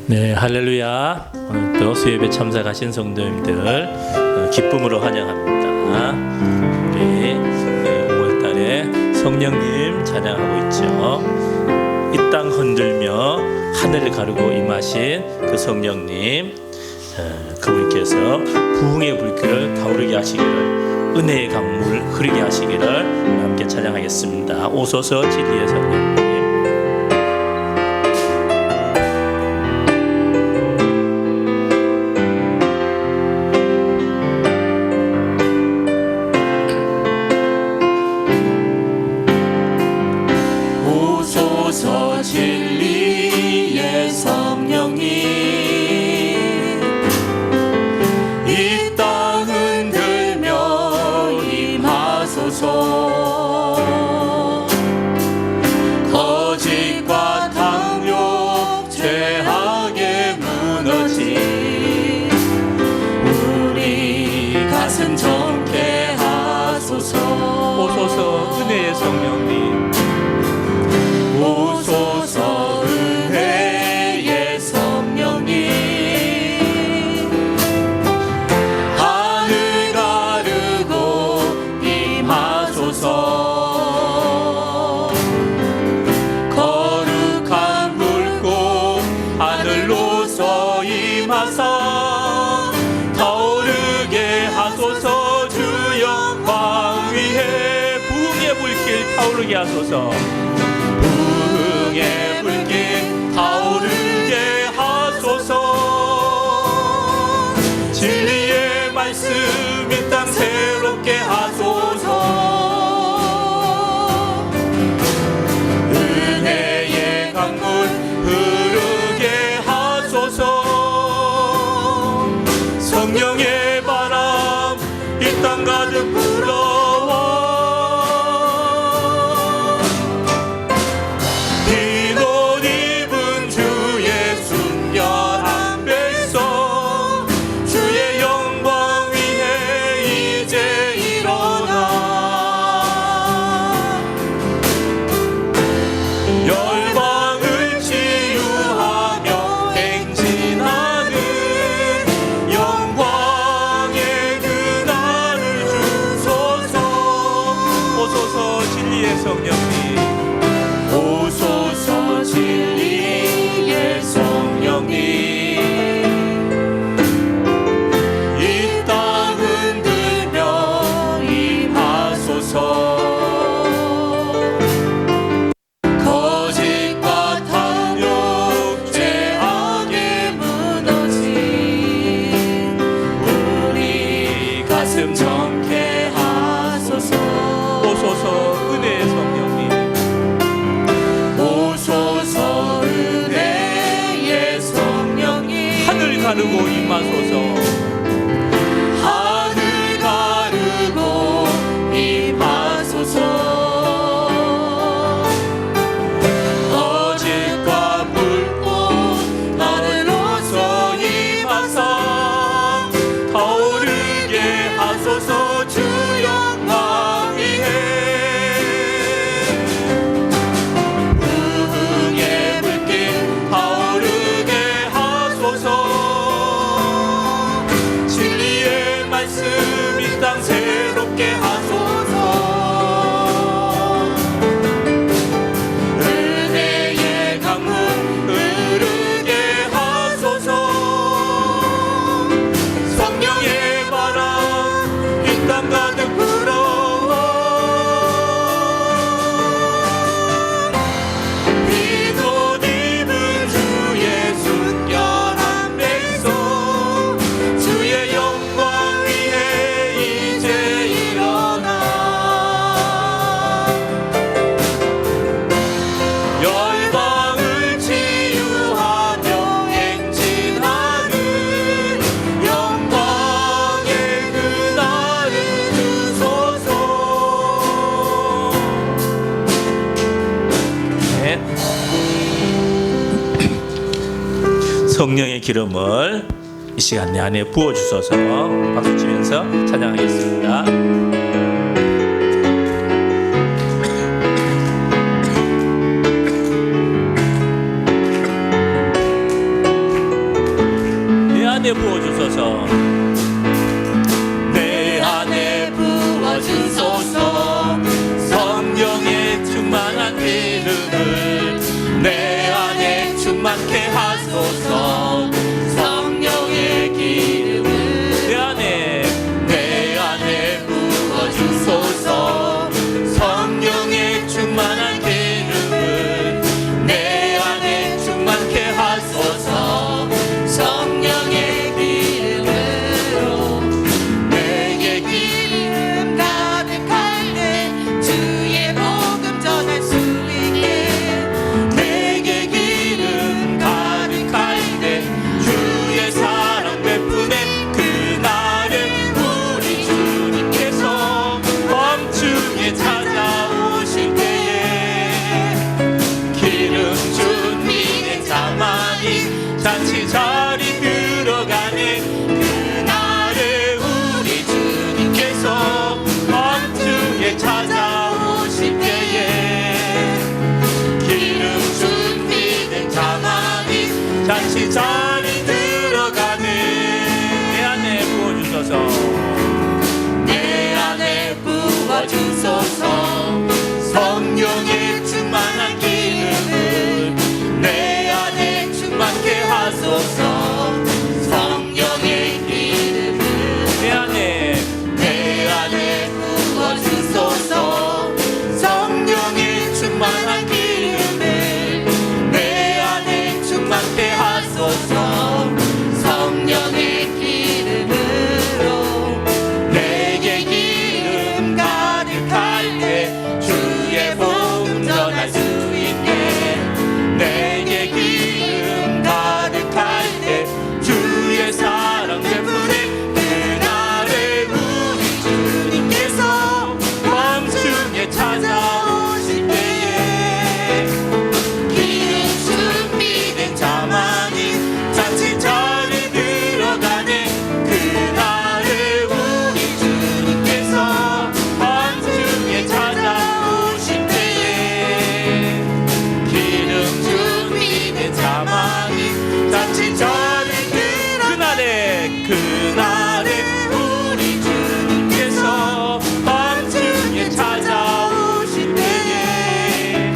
네, 할렐루야. 오늘 또 수요예배 참석하신 성도님들 기쁨으로 환영합니다. 우리 5월달에 성령님 찬양하고 있죠. 이 땅 흔들며 하늘을 가르고 임하신 그 성령님, 그분께서 부흥의 불길을 타오르게 하시기를, 은혜의 강물 흐르게 하시기를 함께 찬양하겠습니다. 오소서 진리의 성령님. 진리의 성령님, 이 땅 흔들며 임하소서. 거짓과 탐욕 죄악에 무너진 우리 가슴 정케 하소서. 오소서 은혜의 성령님. 오소서 은혜의 성령님, 하늘 가르고 임하소서. 거룩한 불꽃 하늘로서 임하사 타오르게 하소서. 주 영광 위에 부흥의 불길 타오르게 하소서. 부흥의 불길 타오르게 하소서. 진리의 말씀 이 땅 새롭게 하소서. 은혜의 강물 흐르게 하소서. 성령의 바람 이 땅 가득 불어와 가르고 임하소서. 하늘 가르고 임하소서. 거짓과 불꽃 하늘로서 임하사 타오르게 하소서. 주 영광 위에 부흥의 불길 타오르게 하소서. 말씀 이 땅 새롭게 하소서. 은혜의 강물 흐르게 하소서. 성령의 바람 이 땅 가득 불어와 빛옷 입은 주의 순결한 백성, 주의 영광 성령의 기름을 이 시간 내 안에 부어주소서. 박수 치면서 찬양하겠습니다. 잔치 자리 들어가네. 그날에 우리 주님께서 왕중에 찾아오실 때에 기름 준비된 자만이 잔치 자리 들어가네. 내 안에 부어주소서. 내 안에 부어주소서. 성령의 충만한 기름을 내 안에 충만케 하소서. 성령의 기름을 내 안에 부어주소서. 성령의 충만한 기름을 내 안에 충만케 하소서. 성령의 기름으로 내게 기름 가득할 때 주의 복음 전할 수 있게. 내게 기름 가득할 때 주의 사랑 베푸네. 그날에 우리 주님께서 왕중에 찾아오실 때에 기름 준비된 자만이 잔치 자리 들어가네. 그날에 우리 주님께서 왕중에 찾아오실 때에 기름 준비된 자만이 잔치 자리 그날에 우리 주님께서 왕중에 찾아오실 때에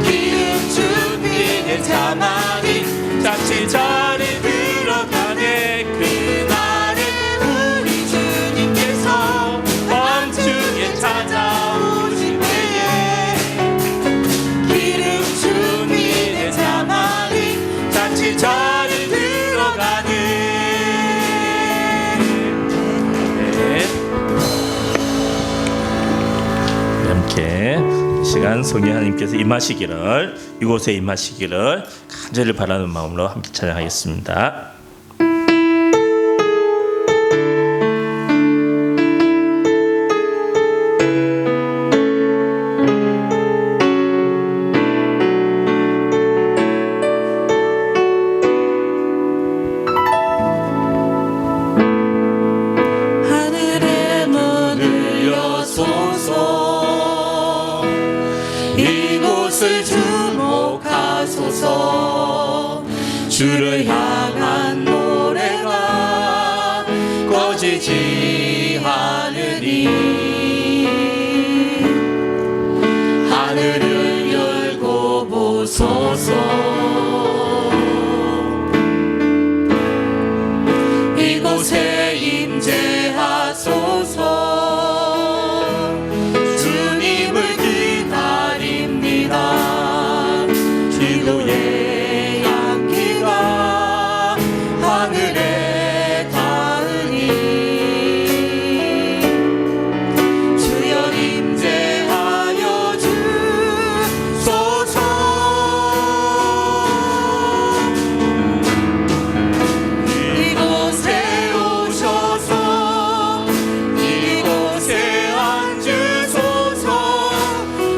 기름 준비된 자만이 잔치 자리 들어가네. 그날에 우리 주님께서 왕중에 찾아오실 때에 기름 준비된 자만이 잔치 자리 들어가네. 네. 함께 이 시간 성령 하나님께서 임하시기를, 이곳에 임하시기를 간절히 바라는 마음으로 함께 찬양하겠습니다. 하늘의 문을 여소서. 이곳을 주목하소서. 주를 향한 노래가 꺼지지 않으니 하늘을 열고 보소서. 이곳에 임재하소서. 주님을 기다립니다. 기도의 향기가 하늘에 닿으니 주여 임재하여 주소서. 이곳에 오셔서 이곳에 앉으소서.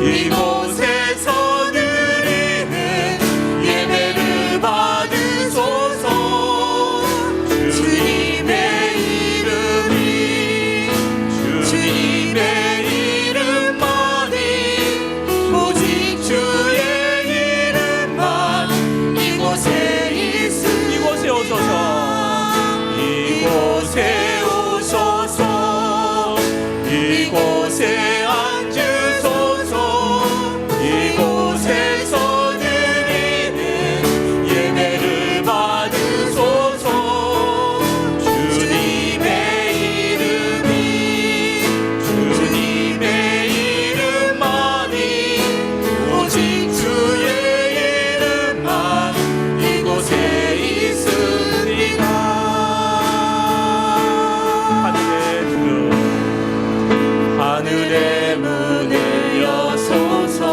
이곳에서 드리는 예배를 받으소서. 주님의 이름이 주님의 이름만이 오직 주의 이름만 이곳에 있으니 이곳에 오소서. 이곳에 오소서. 이곳에 앉으소서. 이곳에서 드리는 예배를 받으소서. 주님의 이름이 주님의 이름만이 오직 주의 이름만 이곳에 있으리라. 하늘의 문을 여소서.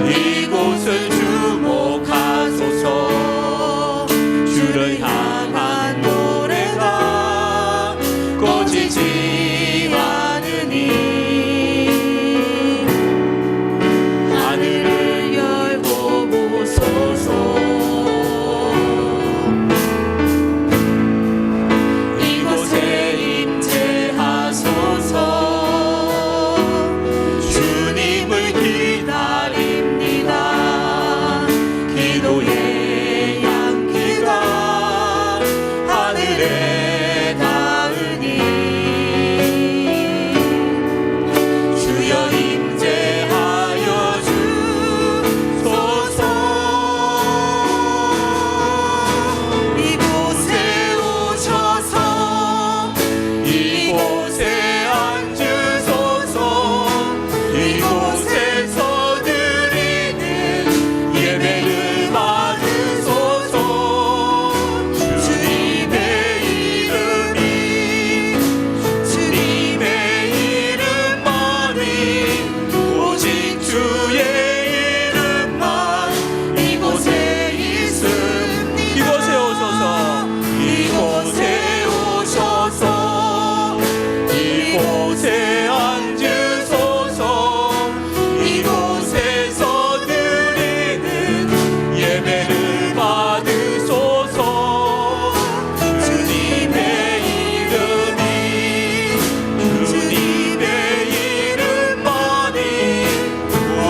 이곳을 주목하소서. 주를 향한 노래가 꺼지지 않으니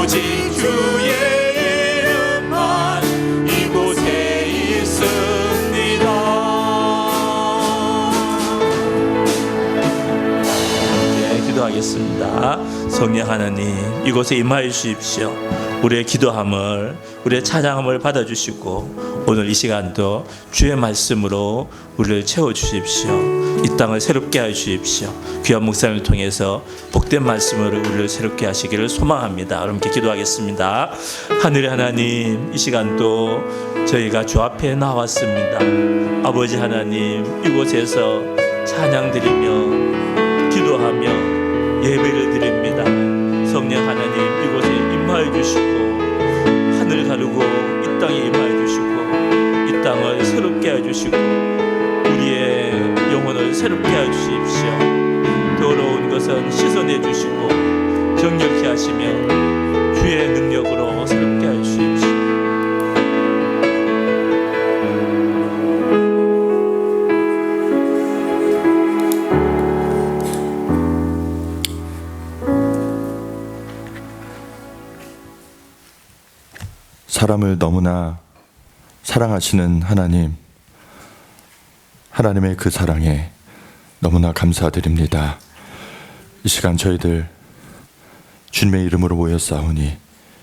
오직 주의 이름만 이곳에 있습니다. 네, 기도하겠습니다. 성령 하나님, 이곳에 임하여 주십시오. 우리의 기도함을, 우리의 찬양함을 받아주시고 오늘 이 시간도 주의 말씀으로 우리를 채워주십시오. 이 땅을 새롭게 하십시오. 귀한 목사님을 통해서 복된 말씀으로 우리를 새롭게 하시기를 소망합니다. 함께 기도하겠습니다. 하늘의 하나님, 이 시간도 저희가 주 앞에 나왔습니다. 아버지 하나님, 이곳에서 찬양드리며 기도하며 예배를 드립니다. 성령 하나님, 이곳에 임하여 주시고 하늘 가르고 이 땅에 임하여 주시고 이 땅을 새롭게 해 주시고 우리의 영혼을 새롭게 해 주십시오. 더러운 것은 씻어내 주시고 정결케 하시며 주의 능력으로 새롭게 해 주십시오. 사람을 너무나 사랑하시는 하나님, 하나님의 그 사랑에 너무나 감사드립니다. 이 시간 저희들 주님의 이름으로 모였사오니 이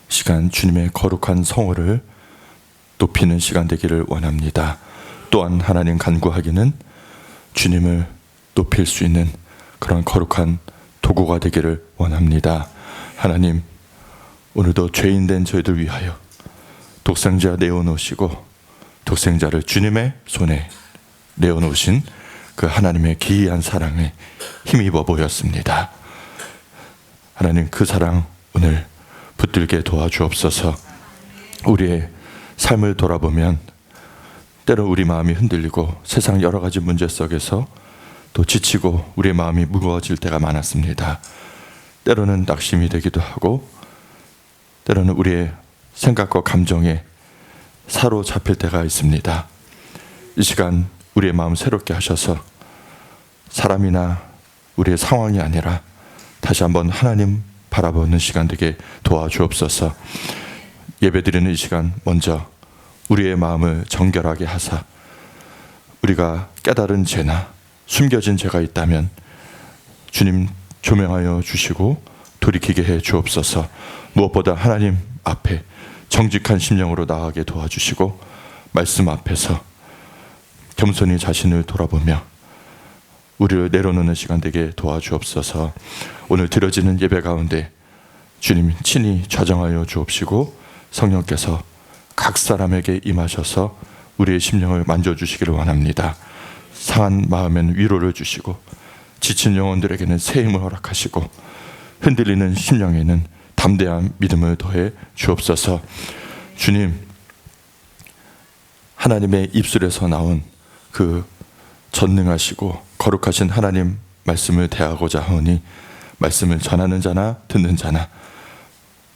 시간 주님의 거룩한 성호를 높이는 시간 되기를 원합니다. 또한 하나님 간구하기는 주님을 높일 수 있는 그런 거룩한 도구가 되기를 원합니다. 하나님, 오늘도 죄인된 저희들 위하여 독생자 내어놓으시고 독생자를 주님의 손에 내어놓으신 그 하나님의 기이한 사랑에 힘입어 보였습니다. 하나님, 그 사랑 오늘 붙들게 도와주옵소서. 우리의 삶을 돌아보면 때로 우리 마음이 흔들리고 세상 여러 가지 문제 속에서 또 지치고 우리의 마음이 무거워질 때가 많았습니다. 때로는 낙심이 되기도 하고 때로는 우리의 생각과 감정에 사로잡힐 때가 있습니다. 이 시간 우리의 마음 새롭게 하셔서 사람이나 우리의 상황이 아니라 다시 한번 하나님 바라보는 시간 되게 도와주옵소서. 예배드리는 이 시간 먼저 우리의 마음을 정결하게 하사 우리가 깨달은 죄나 숨겨진 죄가 있다면 주님 조명하여 주시고 돌이키게 해 주옵소서. 무엇보다 하나님 앞에 정직한 심령으로 나아가게 도와주시고 말씀 앞에서 겸손히 자신을 돌아보며 우리를 내려놓는 시간 되게 도와주옵소서. 오늘 드려지는 예배 가운데 주님 친히 좌정하여 주옵시고 성령께서 각 사람에게 임하셔서 우리의 심령을 만져주시기를 원합니다. 상한 마음에는 위로를 주시고 지친 영혼들에게는 새 힘을 허락하시고 흔들리는 심령에는 담대한 믿음을 더해 주옵소서. 주님, 하나님의 입술에서 나온 그 전능하시고 거룩하신 하나님 말씀을 대하고자 하오니 말씀을 전하는 자나 듣는 자나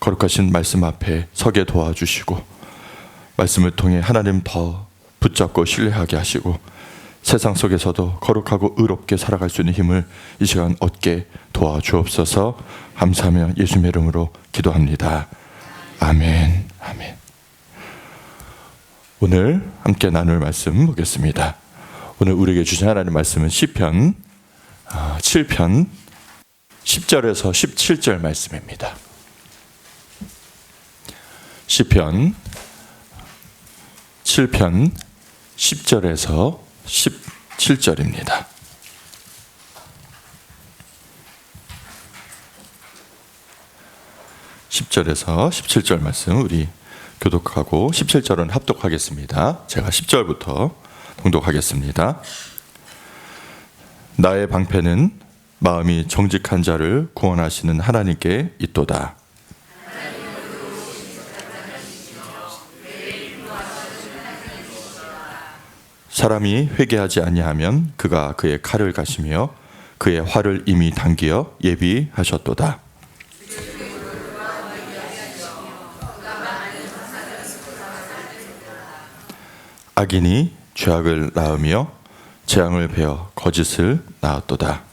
거룩하신 말씀 앞에 서게 도와주시고 말씀을 통해 하나님 더 붙잡고 신뢰하게 하시고 세상 속에서도 거룩하고 의롭게 살아갈 수 있는 힘을 이 시간 얻게 도와주옵소서. 감사하며 예수님의 이름으로 기도합니다. 아멘. 아멘. 오늘 함께 나눌 말씀 보겠습니다. 오늘 우리에게 주신 하나님 말씀은 시편 7편 10절에서 17절 말씀입니다. 시편 7편 10절에서 17절입니다. (10절에서) 17절 말씀 우리 교독하고 17절은 합독하겠습니다. 제가 10절부터 봉독하겠습니다. 나의 방패는 마음이 정직한 자를 구원하시는 하나님께 있도다. 사람이 회개하지 아니하면 그가 그의 칼을 가시며 그의 활을 이미 당기어 예비하셨도다. 악인이 죄악을 낳으며 재앙을 베어 거짓을 낳았도다.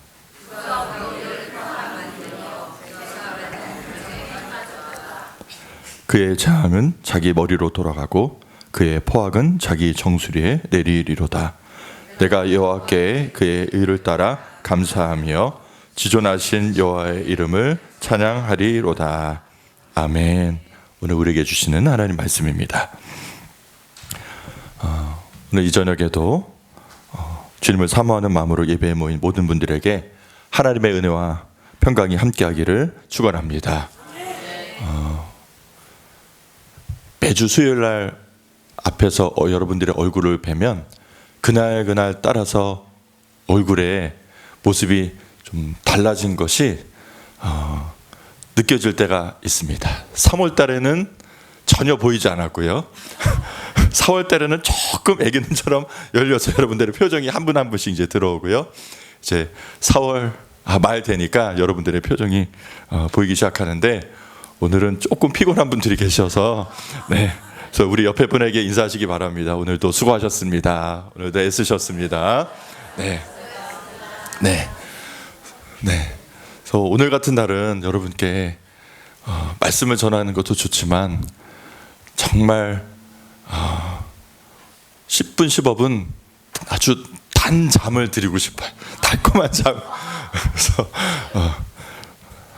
그의 재앙은 자기 머리로 돌아가고 그의 포악은 자기 정수리에 내리리로다. 내가 여호와께 그의 의를 따라 감사하며 지존하신 여호와의 이름을 찬양하리로다. 아멘. 오늘 우리에게 주시는 하나님 말씀입니다. 오늘 이 저녁에도 주님을 사모하는 마음으로 예배에 모인 모든 분들에게 하나님의 은혜와 평강이 함께하기를 축원합니다. 매주 수요일 날 앞에서 여러분들의 얼굴을 뵈면 그날 따라서 얼굴에 모습이 좀 달라진 것이 느껴질 때가 있습니다. 3월 달에는 전혀 보이지 않았고요. 4월 달에는 조금 애기눈처럼 열려서 여러분들의 표정이 한 분 한 분씩 이제 들어오고요. 이제 4월 말 되니까 여러분들의 표정이 보이기 시작하는데 오늘은 조금 피곤한 분들이 계셔서 네. 그래서 우리 옆에 분에게 인사하시기 바랍니다. 오늘도 수고하셨습니다. 오늘도 애쓰셨습니다. 네. 네. 네. 그래서 오늘 같은 날은 여러분께 말씀을 전하는 것도 좋지만 정말 10분 15분 아주 단 잠을 드리고 싶어요. 달콤한 잠. 그래서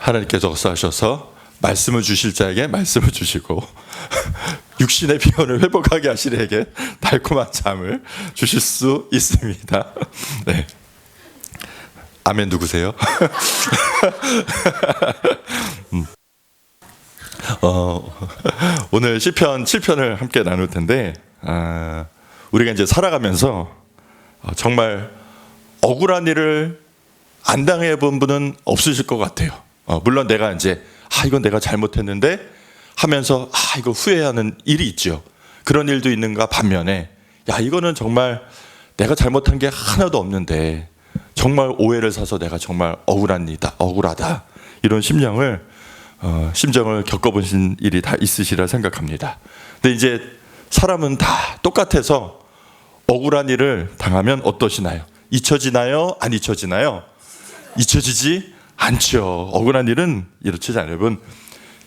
하나님께서 역사하셔서 말씀을 주실 자에게 말씀을 주시고 육신의 피곤을 회복하게 하실 이에게 달콤한 잠을 주실 수 있습니다. 네. 아멘 누구세요? 오늘 시편 7편을 함께 나눌 텐데 우리가 이제 살아가면서 정말 억울한 일을 안 당해 본 분은 없으실 것 같아요. 물론 내가 이제 이건 내가 잘못했는데 하면서 이거 후회하는 일이 있죠. 그런 일도 있는가 반면에 이거는 정말 내가 잘못한 게 하나도 없는데 정말 오해를 사서 내가 정말 억울하다 이런 심정을 겪어보신 일이 다 있으시라 생각합니다. 근데 이제 사람은 다 똑같아서 억울한 일을 당하면 어떠시나요? 잊혀지나요? 안 잊혀지나요? 잊혀지지 않죠. 억울한 일은 이렇잖아요. 여러분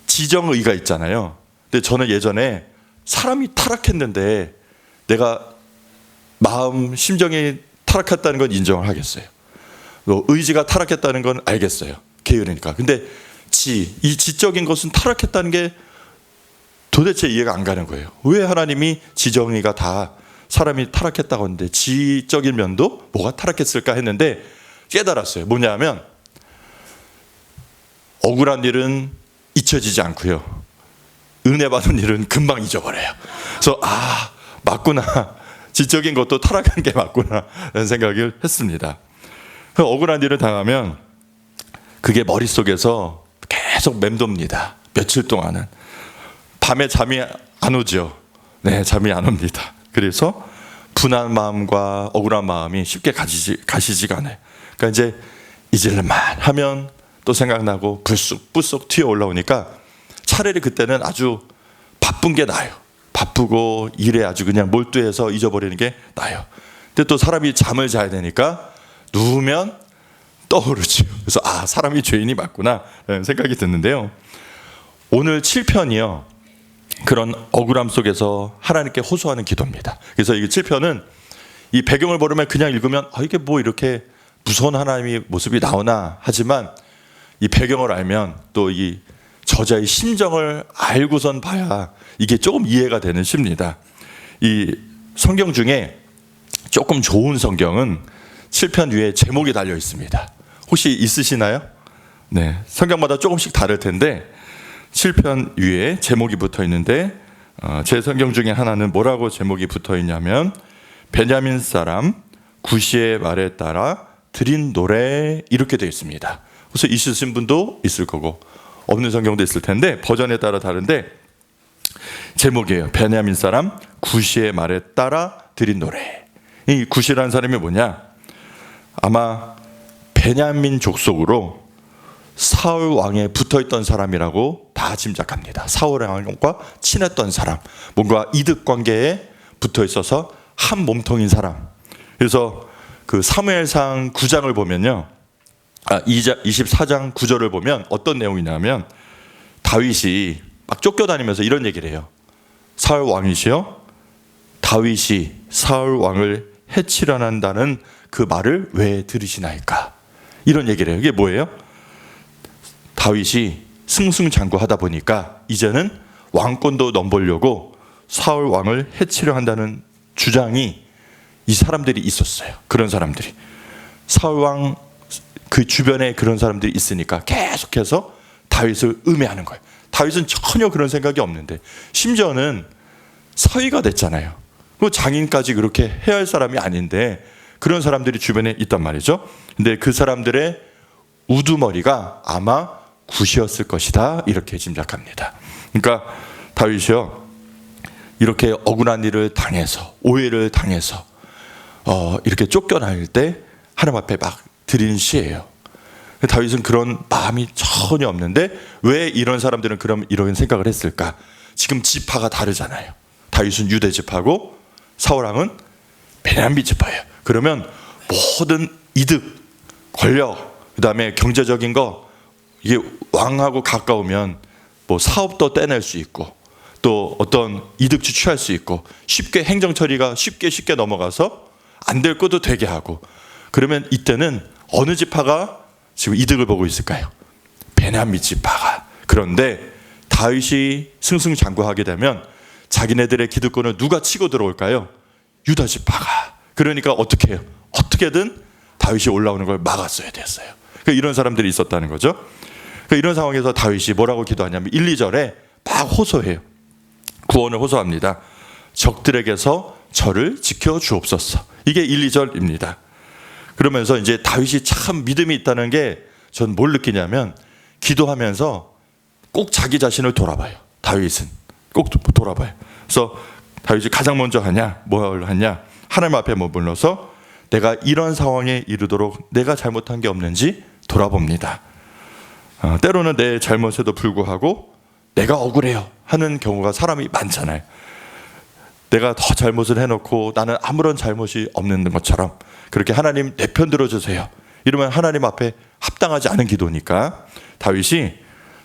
지정의가 있잖아요. 근데 저는 예전에 사람이 타락했는데 내가 심정이 타락했다는 건 인정을 하겠어요. 의지가 타락했다는 건 알겠어요. 게으르니까. 근데 이 지적인 것은 타락했다는 게 도대체 이해가 안 가는 거예요. 왜 하나님이 지정의가 다 사람이 타락했다고 하는데 지적인 면도 뭐가 타락했을까 했는데 깨달았어요. 뭐냐면 억울한 일은 잊혀지지 않고요. 은혜 받은 일은 금방 잊어버려요. 그래서 맞구나. 지적인 것도 타락한 게 맞구나 라는 생각을 했습니다. 억울한 일을 당하면 그게 머릿속에서 계속 맴돕니다. 며칠 동안은. 밤에 잠이 안 오죠. 네, 잠이 안 옵니다. 그래서 분한 마음과 억울한 마음이 쉽게 가시지가 않아요. 그러니까 이제 잊을만 하면 또 생각나고 불쑥 튀어 올라오니까 차라리 그때는 아주 바쁜 게 나아요. 바쁘고 일에 아주 그냥 몰두해서 잊어버리는 게 나아요. 근데 또 사람이 잠을 자야 되니까 누우면 떠오르죠. 그래서 사람이 죄인이 맞구나 라는 생각이 드는데요. 오늘 7편이요. 그런 억울함 속에서 하나님께 호소하는 기도입니다. 그래서 이 7편은 이 배경을 모르면 그냥 읽으면 이게 뭐 이렇게 무서운 하나님의 모습이 나오나 하지만 이 배경을 알면 또 이 저자의 심정을 알고선 봐야 이게 조금 이해가 되는 시입니다. 이 성경 중에 조금 좋은 성경은 7편 위에 제목이 달려 있습니다. 혹시 있으시나요? 네, 성경마다 조금씩 다를 텐데 7편 위에 제목이 붙어 있는데 제 성경 중에 하나는 뭐라고 제목이 붙어 있냐면 베냐민 사람 구시의 말에 따라 드린 노래 이렇게 되어 있습니다. 그래서 있으신 분도 있을 거고 없는 성경도 있을 텐데 버전에 따라 다른데 제목이에요. 베냐민 사람 구시의 말에 따라 드린 노래. 이 구시라는 사람이 뭐냐? 아마 베냐민 족속으로 사울 왕에 붙어있던 사람이라고 다 짐작합니다. 사울 왕과 친했던 사람, 뭔가 이득 관계에 붙어 있어서 한 몸통인 사람. 그래서 그 사무엘상 9장을 보면요, 24장 9절을 보면 어떤 내용이냐면 다윗이 막 쫓겨다니면서 이런 얘기를 해요. 사울 왕이시여, 다윗이 사울 왕을 해치려한다는 그 말을 왜 들으시나이까? 이런 얘기를 해요. 이게 뭐예요? 다윗이 승승장구하다 보니까 이제는 왕권도 넘보려고 사울 왕을 해치려 한다는 주장이 이 사람들이 있었어요. 그런 사람들이 사울 왕 그 주변에 그런 사람들이 있으니까 계속해서 다윗을 음해하는 거예요. 다윗은 전혀 그런 생각이 없는데, 심지어는 서위가 됐잖아요. 그 장인까지 그렇게 해야 할 사람이 아닌데 그런 사람들이 주변에 있단 말이죠. 근데 그 사람들의 우두머리가 아마 굿이었을 것이다, 이렇게 짐작합니다. 그러니까 다윗이요, 이렇게 억울한 일을 당해서, 오해를 당해서 이렇게 쫓겨날 때 하나님 앞에 막 드리는 시예요. 다윗은 그런 마음이 전혀 없는데 왜 이런 사람들은 그럼 이런 생각을 했을까? 지금 지파가 다르잖아요. 다윗은 유대 지파고 사울 왕은 베냐민 지파예요. 그러면 모든 이득, 권력, 그다음에 경제적인 거, 이게 왕하고 가까우면 뭐 사업도 떼낼 수 있고 또 어떤 이득 취할 수 있고 쉽게 행정 처리가 쉽게 넘어가서 안 될 것도 되게 하고, 그러면 이때는 어느 지파가 지금 이득을 보고 있을까요? 베냐민 지파가. 그런데 다윗이 승승장구하게 되면 자기네들의 기득권을 누가 치고 들어올까요? 유다 지파가. 그러니까 어떻게 해요? 어떻게든 다윗이 올라오는 걸 막았어야 됐어요. 그러니까 이런 사람들이 있었다는 거죠. 그러니까 이런 상황에서 다윗이 뭐라고 기도하냐면 1, 2절에 막 호소해요. 구원을 호소합니다. 적들에게서 저를 지켜 주옵소서. 이게 1, 2절입니다. 그러면서 이제 다윗이 참 믿음이 있다는 게 전 뭘 느끼냐면, 기도하면서 꼭 자기 자신을 돌아봐요. 다윗은 꼭 돌아봐요. 그래서 다윗이 가장 먼저 뭘 하냐? 하나님 앞에 머물러서 내가 이런 상황에 이르도록 내가 잘못한 게 없는지 돌아봅니다. 때로는 내 잘못에도 불구하고 내가 억울해요 하는 경우가 사람이 많잖아요. 내가 더 잘못을 해놓고 나는 아무런 잘못이 없는 것처럼 그렇게 하나님 내 편 들어주세요, 이러면 하나님 앞에 합당하지 않은 기도니까 다윗이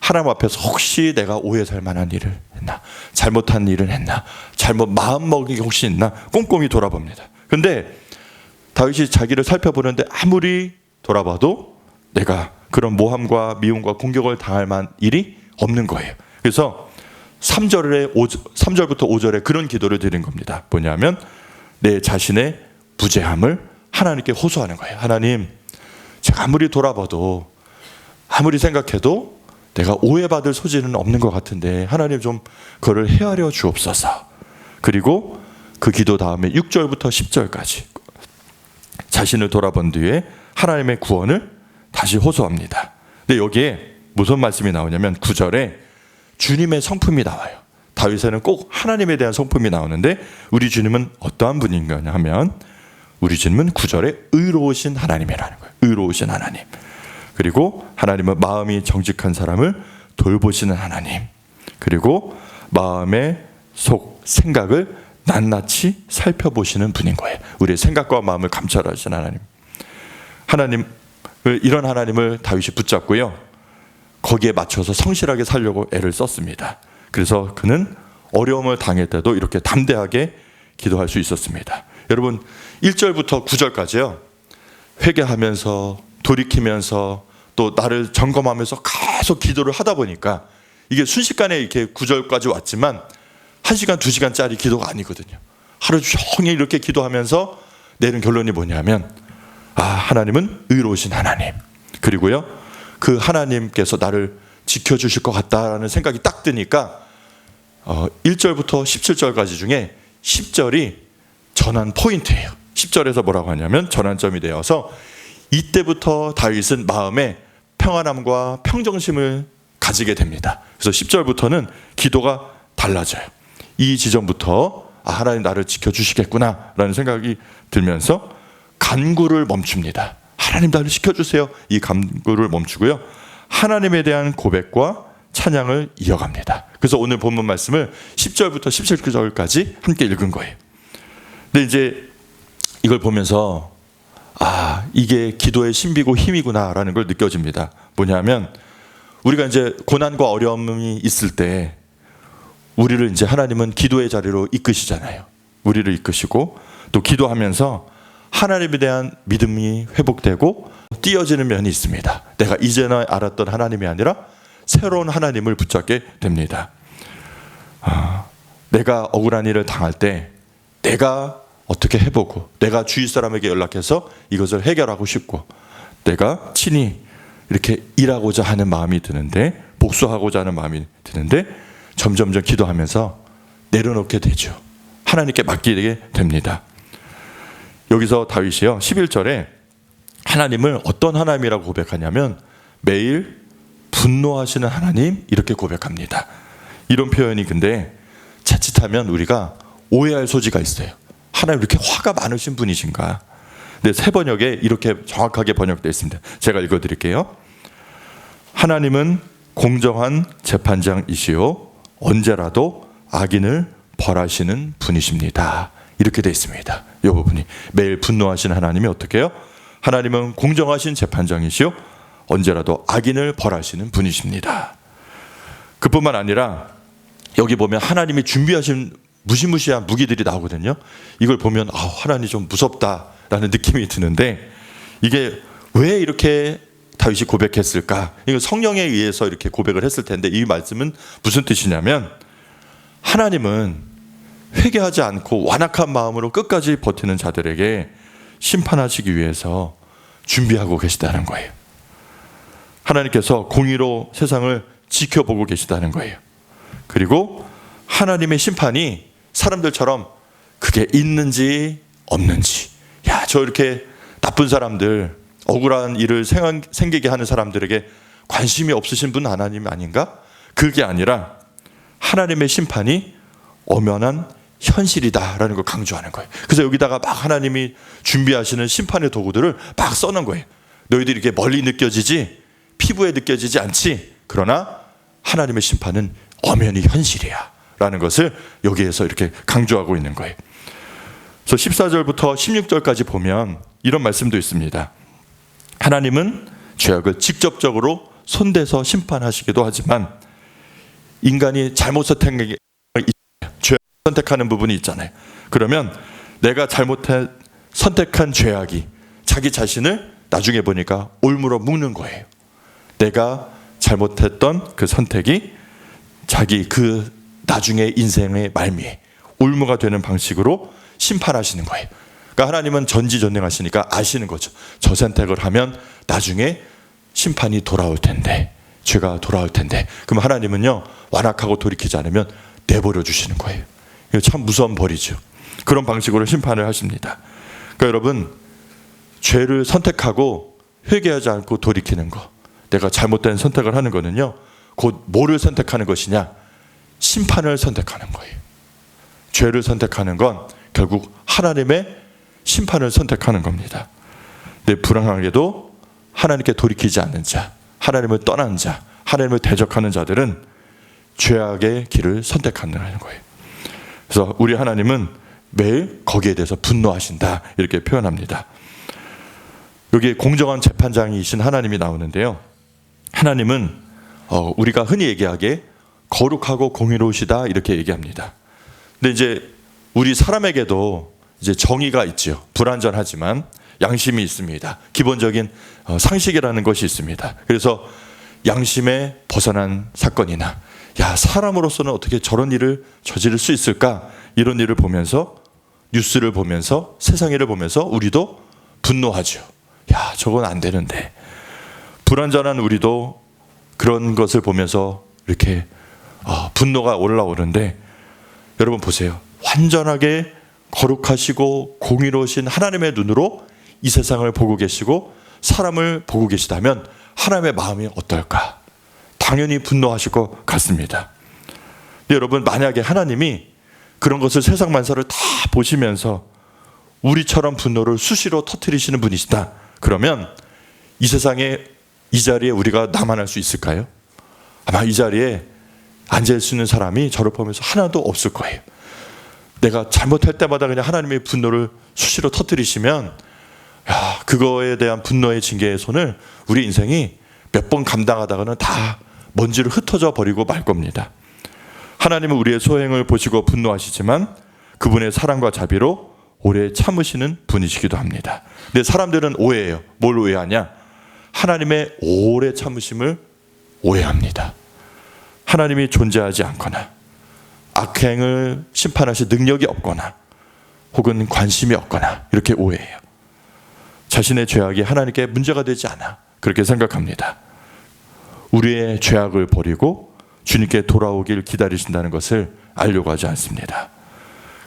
하나님 앞에서 혹시 내가 오해 살 만한 일을 했나, 잘못한 일을 했나, 잘못 마음먹은 게 혹시 있나 꼼꼼히 돌아봅니다. 근데 다윗이 자기를 살펴보는데 아무리 돌아봐도 내가 그런 모함과 미움과 공격을 당할 만한 일이 없는 거예요. 그래서 3절부터 5절에 그런 기도를 드린 겁니다. 뭐냐면 내 자신의 무죄함을 하나님께 호소하는 거예요. 하나님, 제가 아무리 돌아봐도 아무리 생각해도 내가 오해받을 소지는 없는 것 같은데 하나님 좀 그거를 헤아려 주옵소서. 그리고 그 기도 다음에 6절부터 10절까지 자신을 돌아본 뒤에 하나님의 구원을 다시 호소합니다. 근데 여기에 무슨 말씀이 나오냐면 9절에 주님의 성품이 나와요. 다윗에는 꼭 하나님에 대한 성품이 나오는데 우리 주님은 어떠한 분인 거냐 하면, 우리 주님은 9절에 의로우신 하나님이라는 거예요. 의로우신 하나님. 그리고 하나님은 마음이 정직한 사람을 돌보시는 하나님. 그리고 마음의 속 생각을 낱낱이 살펴보시는 분인 거예요. 우리의 생각과 마음을 감찰하시는 하나님. 이런 하나님을 다윗이 붙잡고요, 거기에 맞춰서 성실하게 살려고 애를 썼습니다. 그래서 그는 어려움을 당할 때도 이렇게 담대하게 기도할 수 있었습니다. 여러분 1절부터 9절까지요, 회개하면서 돌이키면서 또 나를 점검하면서 계속 기도를 하다 보니까 이게 순식간에 이렇게 9절까지 왔지만 1시간 2시간짜리 기도가 아니거든요. 하루 종일 이렇게 기도하면서 내는 결론이 뭐냐면, 하나님은 의로우신 하나님, 그리고요 그 하나님께서 나를 지켜주실 것 같다라는 생각이 딱 드니까 1절부터 17절까지 중에 10절이 전환 포인트예요. 10절에서 뭐라고 하냐면 전환점이 되어서 이때부터 다윗은 마음에 평안함과 평정심을 가지게 됩니다. 그래서 10절부터는 기도가 달라져요. 이 지점부터 하나님 나를 지켜주시겠구나 라는 생각이 들면서 간구를 멈춥니다. 하나님 나를 지켜주세요. 이 간구를 멈추고요, 하나님에 대한 고백과 찬양을 이어갑니다. 그래서 오늘 본문 말씀을 10절부터 17절까지 함께 읽은 거예요. 근데 이제 이걸 보면서 이게 기도의 신비고 힘이구나 라는 걸 느껴집니다. 뭐냐면 우리가 이제 고난과 어려움이 있을 때 우리를 이제 하나님은 기도의 자리로 이끄시잖아요. 우리를 이끄시고 또 기도하면서 하나님에 대한 믿음이 회복되고 띄어지는 면이 있습니다. 내가 이제나 알았던 하나님이 아니라 새로운 하나님을 붙잡게 됩니다. 내가 억울한 일을 당할 때 내가 어떻게 해보고 내가 주위 사람에게 연락해서 이것을 해결하고 싶고 내가 친히 이렇게 일하고자 하는 마음이 드는데 복수하고자 하는 마음이 드는데 점점점 기도하면서 내려놓게 되죠. 하나님께 맡기게 됩니다. 여기서 다윗이요 11절에 하나님을 어떤 하나님이라고 고백하냐면 매일 분노하시는 하나님 이렇게 고백합니다. 이런 표현이 근데 자칫하면 우리가 오해할 소지가 있어요. 하나님 이렇게 화가 많으신 분이신가? 근데 새 번역에 이렇게 정확하게 번역되어 있습니다. 제가 읽어드릴게요. 하나님은 공정한 재판장이시요 언제라도 악인을 벌하시는 분이십니다. 이렇게 되어 있습니다. 이 부분이 매일 분노하시는 하나님이 어떻게 해요? 하나님은 공정하신 재판장이시요 언제라도 악인을 벌하시는 분이십니다. 그뿐만 아니라 여기 보면 하나님이 준비하신 무시무시한 무기들이 나오거든요. 이걸 보면 하나님 좀 무섭다라는 느낌이 드는데 이게 왜 이렇게 다윗이 고백했을까? 이거 성령에 의해서 이렇게 고백을 했을 텐데 이 말씀은 무슨 뜻이냐면 하나님은 회개하지 않고 완악한 마음으로 끝까지 버티는 자들에게 심판하시기 위해서 준비하고 계시다는 거예요. 하나님께서 공의로 세상을 지켜보고 계시다는 거예요. 그리고 하나님의 심판이 사람들처럼 그게 있는지 없는지, 저 이렇게 나쁜 사람들, 억울한 일을 생기게 하는 사람들에게 관심이 없으신 분 하나님 아닌가? 그게 아니라 하나님의 심판이 엄연한 현실이다라는 걸 강조하는 거예요. 그래서 여기다가 막 하나님이 준비하시는 심판의 도구들을 막 써놓은 거예요. 너희들이 이렇게 멀리 느껴지지 피부에 느껴지지 않지, 그러나 하나님의 심판은 엄연히 현실이야 라는 것을 여기에서 이렇게 강조하고 있는 거예요. 그래서 14절부터 16절까지 보면 이런 말씀도 있습니다. 하나님은 죄악을 직접적으로 손대서 심판하시기도 하지만 인간이 잘못 선택하는 부분이 있잖아요. 그러면 내가 선택한 죄악이 자기 자신을 나중에 보니까 올무로 묶는 거예요. 내가 잘못했던 그 선택이 자기 그 나중에 인생의 말미에 올무가 되는 방식으로 심판하시는 거예요. 그러니까 하나님은 전지전능하시니까 아시는 거죠. 저 선택을 하면 나중에 심판이 돌아올 텐데, 죄가 돌아올 텐데, 그럼 하나님은요 완악하고 돌이키지 않으면 내버려 주시는 거예요. 이거 참 무서운 벌이죠. 그런 방식으로 심판을 하십니다. 그러니까 여러분, 죄를 선택하고 회개하지 않고 돌이키는 거, 내가 잘못된 선택을 하는 거는요 곧 뭐를 선택하는 것이냐? 심판을 선택하는 거예요. 죄를 선택하는 건 결국 하나님의 심판을 선택하는 겁니다. 근데 불행하게도 하나님께 돌이키지 않는 자, 하나님을 떠난 자, 하나님을 대적하는 자들은 죄악의 길을 선택하는 거예요. 그래서 우리 하나님은 매일 거기에 대해서 분노하신다 이렇게 표현합니다. 여기 공정한 재판장이신 하나님이 나오는데요. 하나님은 우리가 흔히 얘기하기에 거룩하고 공의로우시다 이렇게 얘기합니다. 근데 이제 우리 사람에게도 이제 정의가 있죠. 불완전하지만 양심이 있습니다. 기본적인 상식이라는 것이 있습니다. 그래서 양심에 벗어난 사건이나 사람으로서는 어떻게 저런 일을 저지를 수 있을까? 이런 일을 보면서, 뉴스를 보면서, 세상 일을 보면서 우리도 분노하죠. 저건 안 되는데. 불완전한 우리도 그런 것을 보면서 이렇게 분노가 올라오는데, 여러분 보세요. 완전하게 거룩하시고 공의로우신 하나님의 눈으로 이 세상을 보고 계시고 사람을 보고 계시다면 하나님의 마음이 어떨까? 당연히 분노하실 것 같습니다. 근데 여러분, 만약에 하나님이 그런 것을 세상 만사를 다 보시면서 우리처럼 분노를 수시로 터뜨리시는 분이시다. 그러면 이 세상에 이 자리에 우리가 남아날 수 있을까요? 아마 이 자리에 앉을 수 있는 사람이 저를 보면서 하나도 없을 거예요. 내가 잘못할 때마다 그냥 하나님의 분노를 수시로 터뜨리시면 그거에 대한 분노의 징계의 손을 우리 인생이 몇 번 감당하다가는 다 먼지를 흩어져 버리고 말 겁니다. 하나님은 우리의 소행을 보시고 분노하시지만 그분의 사랑과 자비로 오래 참으시는 분이시기도 합니다. 근데 사람들은 오해해요. 뭘 오해하냐? 하나님의 오래 참으심을 오해합니다. 하나님이 존재하지 않거나 악행을 심판하실 능력이 없거나 혹은 관심이 없거나 이렇게 오해해요. 자신의 죄악이 하나님께 문제가 되지 않아 그렇게 생각합니다. 우리의 죄악을 버리고 주님께 돌아오길 기다리신다는 것을 알려고 하지 않습니다.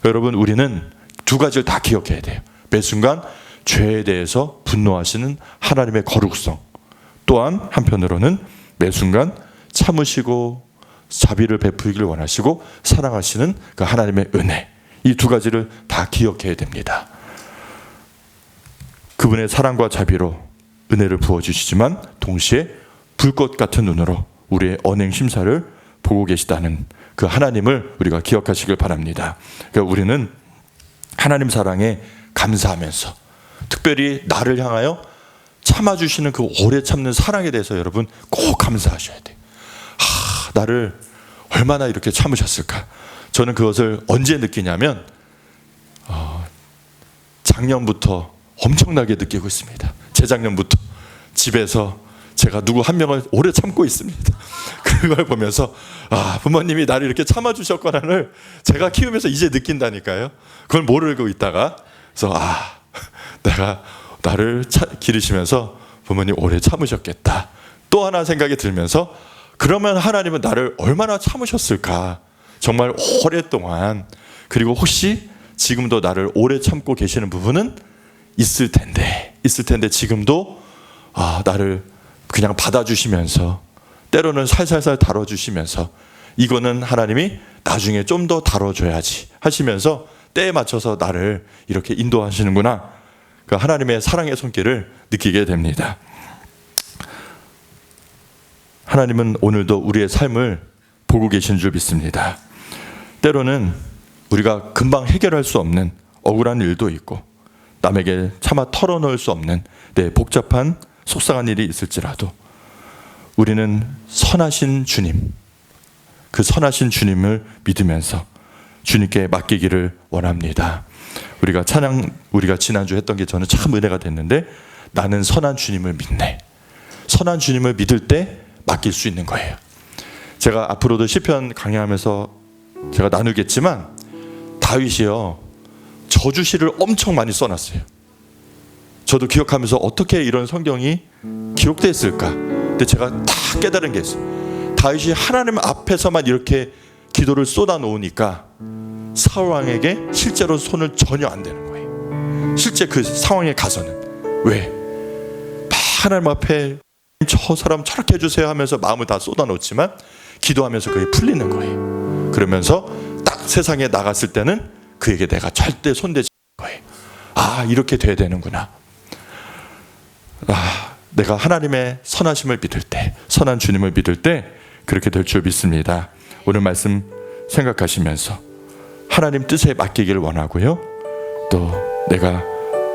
여러분, 우리는 두 가지를 다 기억해야 돼요. 매 순간 죄에 대해서 분노하시는 하나님의 거룩성, 또한 한편으로는 매 순간 참으시고 자비를 베푸기를 원하시고 사랑하시는 그 하나님의 은혜, 이 두 가지를 다 기억해야 됩니다. 그분의 사랑과 자비로 은혜를 부어주시지만 동시에 불꽃 같은 눈으로 우리의 언행 심사를 보고 계시다는 그 하나님을 우리가 기억하시길 바랍니다. 그러니까 우리는 하나님 사랑에 감사하면서 특별히 나를 향하여 참아주시는 그 오래 참는 사랑에 대해서 여러분 꼭 감사하셔야 돼요. 나를 얼마나 이렇게 참으셨을까. 저는 그것을 언제 느끼냐면 작년부터 엄청나게 느끼고 있습니다. 재작년부터 집에서 제가 누구 한 명을 오래 참고 있습니다. 그걸 보면서 부모님이 나를 이렇게 참아주셨구나를 제가 키우면서 이제 느낀다니까요. 그걸 모르고 있다가 그래서 내가 나를 기르시면서 부모님 오래 참으셨겠다. 또 하나 생각이 들면서 그러면 하나님은 나를 얼마나 참으셨을까. 정말 오랫동안. 그리고 혹시 지금도 나를 오래 참고 계시는 부분은 있을 텐데 지금도 나를 그냥 받아주시면서 때로는 살살살 다뤄주시면서 이거는 하나님이 나중에 좀 더 다뤄줘야지 하시면서 때에 맞춰서 나를 이렇게 인도하시는구나. 그 하나님의 사랑의 손길을 느끼게 됩니다. 하나님은 오늘도 우리의 삶을 보고 계신 줄 믿습니다. 때로는 우리가 금방 해결할 수 없는 억울한 일도 있고 남에게 차마 털어놓을 수 없는 복잡한 속상한 일이 있을지라도 우리는 선하신 주님, 그 선하신 주님을 믿으면서 주님께 맡기기를 원합니다. 우리가 지난주 했던 게 저는 참 은혜가 됐는데 나는 선한 주님을 믿네. 선한 주님을 믿을 때 맡길 수 있는 거예요. 제가 앞으로도 시편 강의하면서 제가 나누겠지만 다윗이요 저주시를 엄청 많이 써놨어요. 저도 기억하면서 어떻게 이런 성경이 기록됐을까. 근데 제가 다 깨달은 게 있어요. 다윗이 하나님 앞에서만 이렇게 기도를 쏟아 놓으니까 사울 왕에게 실제로 손을 전혀 안 대는 거예요. 실제 그 상황에 가서는 왜? 막 하나님 앞에 저 사람 저렇게 해주세요 하면서 마음을 다 쏟아 놓지만 기도하면서 그게 풀리는 거예요. 그러면서 딱 세상에 나갔을 때는 그에게 내가 절대 손대지 않는 거예요. 이렇게 돼야 되는구나. 내가 하나님의 선하심을 믿을 때, 선한 주님을 믿을 때 그렇게 될 줄 믿습니다. 오늘 말씀 생각하시면서 하나님 뜻에 맡기기를 원하고요. 또 내가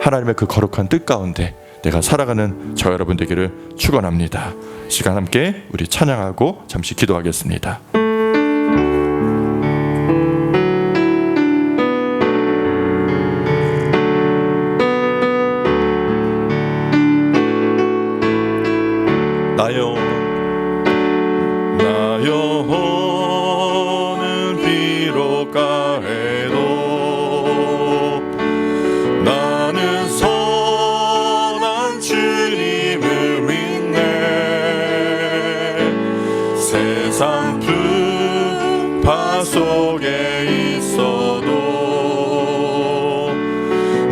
하나님의 그 거룩한 뜻 가운데 내가 살아가는 저 여러분 되기를 축원합니다. 시간 함께 우리 찬양하고 잠시 기도하겠습니다. 나 영혼은 비록 가해도 나는 선한 주님을 믿네. 세상 풍파 속에 있어도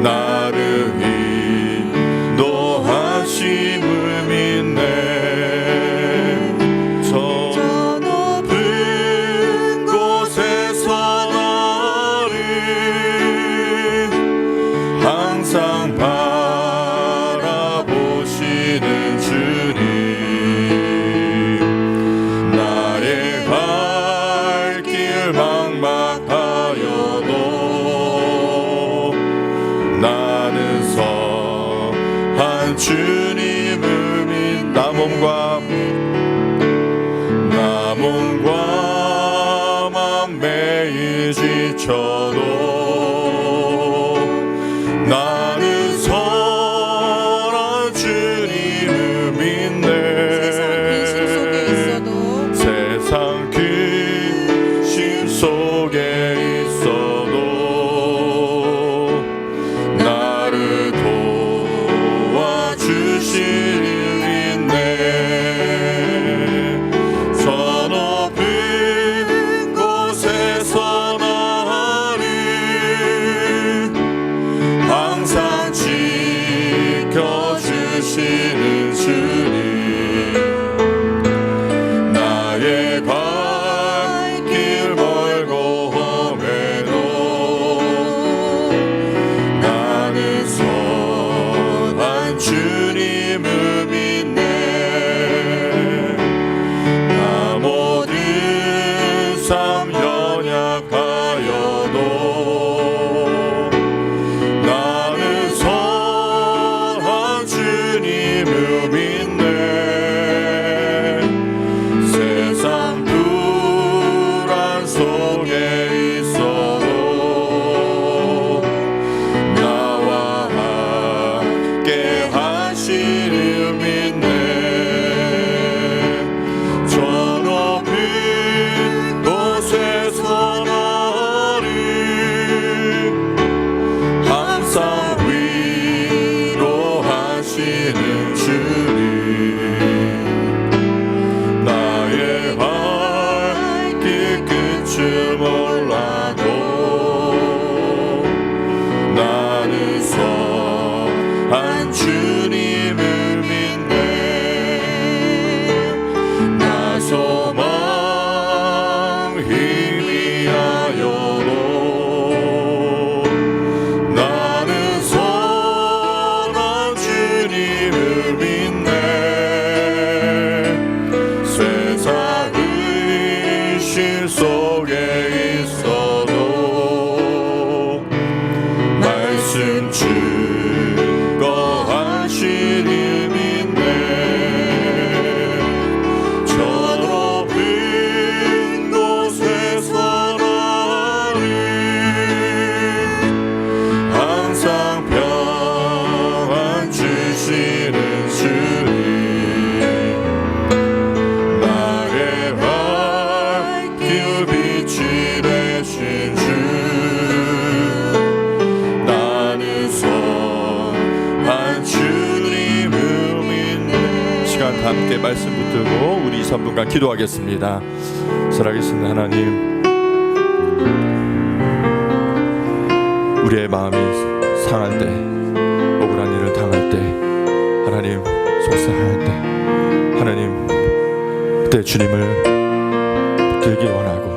나를 인도하심을 믿네. 막막하여 매일 지쳐도 나는 선한 주님을 믿네. 세상 근심 속에 있어도 나를 도와주시는 주시는 주님, 나의 발길 멀고 험해도 나는 선한 주님을 믿네. 나 모든 삶 연약하여도 주님을 믿네. 세상 불안 속에 있어도 나와 함께 하시를 믿네. 저 높은 곳에서 나를 항상 위로하시는 주님, 나의 발길 끝을 몰라도 나는 선한 주님을 믿네. 나 소망 희미하여도 나는 선한 주님을 믿네. 세상 의심 속에 있어도 말씀 증거하시니 믿네. 저 높은 곳에서 나를 항상 평안 주시는 주님, 나의 발길 빛이 되신 주, 나는 선한 주님을 믿네. 시간 다 함께 말씀 붙들고 우리 3분간 기도하겠습니다. 살아계신 하나님, 우리의 마음이 상할 때, 억울한 일을 당할 때, 하나님 속상할 때, 하나님 그때 주님을 붙들길 원하고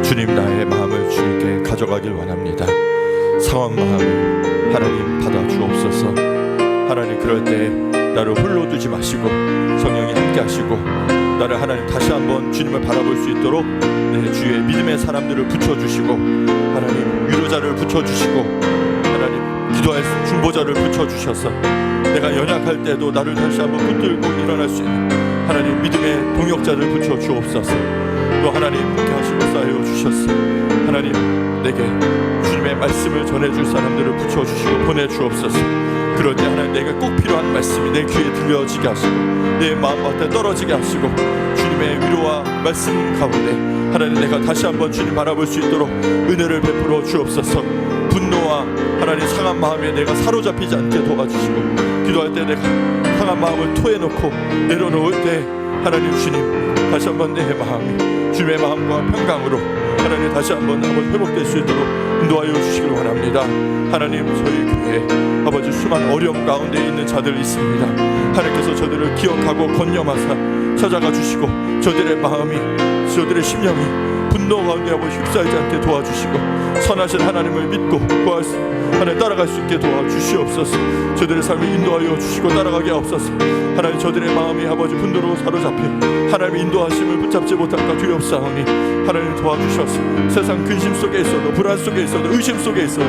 주님 나의 마음을 주님께 가져가길 원합니다. 상한 마음을 하나님 받아 주옵소서. 하나님 그럴 때 나를 홀로 두지 마시고 성령이 함께 하시고 나를 하나님 다시 한번 주님을 바라볼 수 있도록 내 주위에 믿음의 사람들을 붙여주시고 하나님 위로자를 붙여주시고 하나님 기도할 중보자를 붙여주셔서 내가 연약할 때도 나를 다시 한번 붙들고 일어날 수 있는 하나님 믿음의 동역자를 붙여주옵소서. 또 하나님 함께 하시고 쌓여 주셨어. 하나님 내게 주님의 말씀을 전해줄 사람들을 붙여주시고 보내주옵소서. 그럴 때 하나님 내가 꼭 필요한 말씀이 내 귀에 들려지게 하시고 내 마음밭에 떨어지게 하시고 주님의 위로와 말씀 가운데 하나님 내가 다시 한번 주님 바라볼 수 있도록 은혜를 베풀어 주옵소서. 분노와 하나님 상한 마음에 내가 사로잡히지 않게 도와주시고 기도할 때 내가 상한 마음을 토해놓고 내려놓을 때 하나님 주님 다시 한번 내 마음이 주님의 마음과 평강으로 하나님 다시 한번 회복될 수 있도록 인도하여 주시길 원합니다. 하나님 저희 교회에 아버지 수많은 어려움 가운데 있는 자들이 있습니다. 하나님께서 저들을 기억하고 건념하사 찾아가 주시고 저들의 마음이 저들의 심령이 분노 가운데 아버지 휩싸이지 않게 도와주시고 선하신 하나님을 믿고 구할 수 하나님 따라갈 수 있게 도와주시옵소서. 저들의 삶을 인도하여 주시고 따라가게 하옵소서. 하나님 저들의 마음이 아버지 분노로 사로잡혀 하나님의 인도하심을 붙잡지 못할까 두렵사오니 하나님 도와주셔서 세상 근심 속에 있어도 불안 속에 있어도 의심 속에 있어도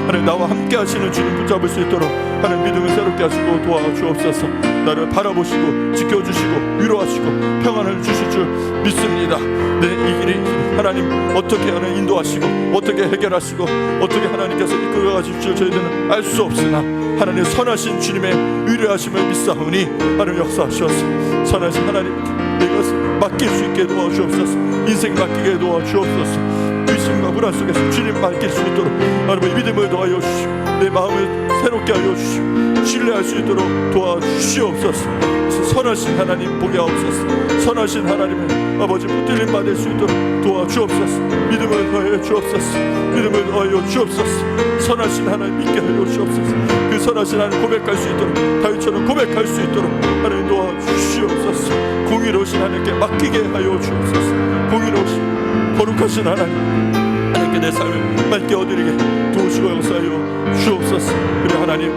하나님 나와 함께 하시는 주님 붙잡을 수 있도록 하나님 믿음을 새롭게 하시고 도와주옵소서. 나를 바라보시고 지켜주시고 위로하시고 평안을 주실 줄 믿습니다. 네, 이 길이 하나님 어떻게 하나님 인도하시고 어떻게 해결하시고 어떻게 하나님께서 이끌어 가실 줄 저희들은 알 수 없으나 하나님 선하신 주님의 위로하심을 믿사오니 하나님 역사하셔서 선하신 하나님께 이것을 맡길 수 있게 도와주옵소서. 인생 맡기게 도와주옵소서. 의심과 불안 속에서 주님 맡길 수 있도록 하나님의 믿음을 도와여 주시고 내 마음을 새롭게 하여 주시고 신뢰할 수 있도록 도와주시옵소서. 선하신 하나님 보게 하옵소서. 선하신 하나님의 아버지 붙들림 받을 수 있도록 도와주옵소서. 믿음을 더하여 주옵소서. 믿음을 더하여 주옵소서. 선하신 하나님 믿게 하여 주옵소서. 그 선하신 하나님 고백할 수 있도록 다윗처럼 고백할 수 있도록 하나님 도와주시옵소서. 공의로우신 하나님께 맡기게 하여 주옵소서. 공의로우신 거룩하신 하나님께 내 삶을 맑게 얻으리게 도우시고 역사하여 주옵소서. 그래 하나님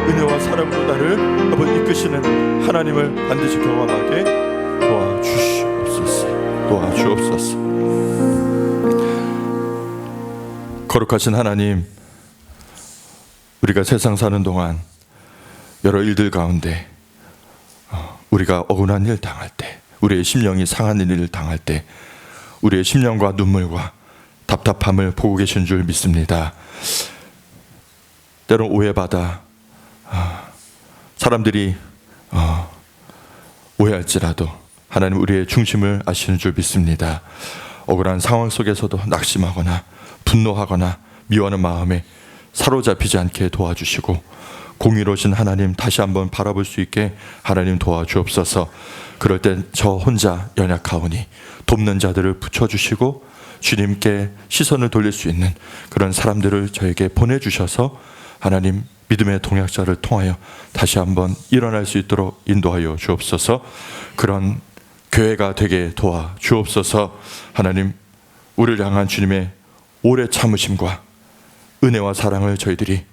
은혜와 사랑으로 나를 아버지 이끄시는 하나님을 반드시 경험하게 도와주시옵소서. 도와주옵소서. 거룩하신 하나님, 우리가 세상 사는 동안 여러 일들 가운데 우리가 억울한 일 당할 때, 우리의 심령이 상하는 일을 당할 때 우리의 심령과 눈물과 답답함을 보고 계신 줄 믿습니다. 때론 오해받아 사람들이 오해할지라도 하나님 우리의 중심을 아시는 줄 믿습니다. 억울한 상황 속에서도 낙심하거나 분노하거나 미워하는 마음에 사로잡히지 않게 도와주시고 공의로우신 하나님 다시 한번 바라볼 수 있게 하나님 도와주옵소서. 그럴 땐 저 혼자 연약하오니 돕는 자들을 붙여주시고 주님께 시선을 돌릴 수 있는 그런 사람들을 저에게 보내주셔서 하나님 믿음의 동역자를 통하여 다시 한번 일어날 수 있도록 인도하여 주옵소서. 그런 교회가 되게 도와주옵소서. 하나님 우리를 향한 주님의 오래 참으심과 은혜와 사랑을 저희들이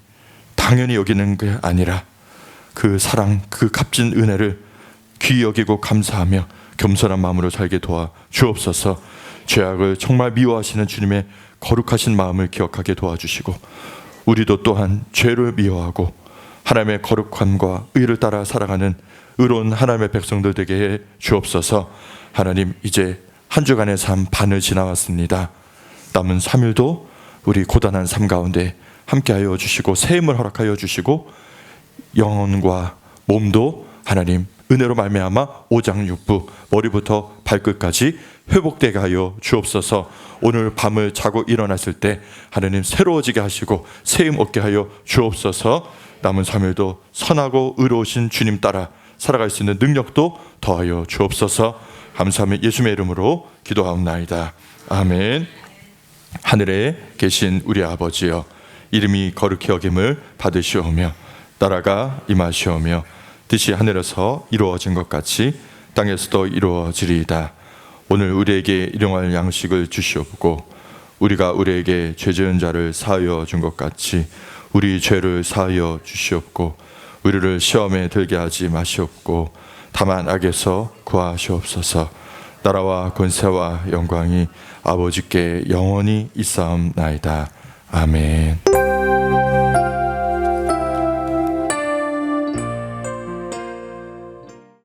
당연히 여기는 게 아니라 그 사랑, 그 값진 은혜를 귀히 여기고 감사하며 겸손한 마음으로 살게 도와주옵소서. 죄악을 정말 미워하시는 주님의 거룩하신 마음을 기억하게 도와주시고 우리도 또한 죄를 미워하고 하나님의 거룩함과 의를 따라 살아가는 의로운 하나님의 백성들 되게 해 주옵소서. 하나님 이제 한 주간의 삶 반을 지나왔습니다. 남은 3일도 우리 고단한 삶 가운데 함께하여 주시고 새 힘을 허락하여 주시고 영혼과 몸도 하나님 은혜로 말미암아 오장육부 머리부터 발끝까지 회복되게 하여 주옵소서. 오늘 밤을 자고 일어났을 때 하나님 새로워지게 하시고 새 힘 얻게 하여 주옵소서. 남은 3일도 선하고 의로우신 주님 따라 살아갈 수 있는 능력도 더하여 주옵소서. 감사하며 예수님의 이름으로 기도하옵나이다. 아멘. 하늘에 계신 우리 아버지여, 이름이 거룩히 여김을 받으시오며 나라가 임하시오며 뜻이 하늘에서 이루어진 것 같이 땅에서도 이루어지리이다. 오늘 우리에게 일용할 양식을 주시옵고 우리가 우리에게 죄 지은 자를 사하여 준 것 같이 우리 죄를 사하여 주시옵고 우리를 시험에 들게 하지 마시옵고 다만 악에서 구하시옵소서. 나라와 권세와 영광이 아버지께 영원히 있사옵나이다. 아멘.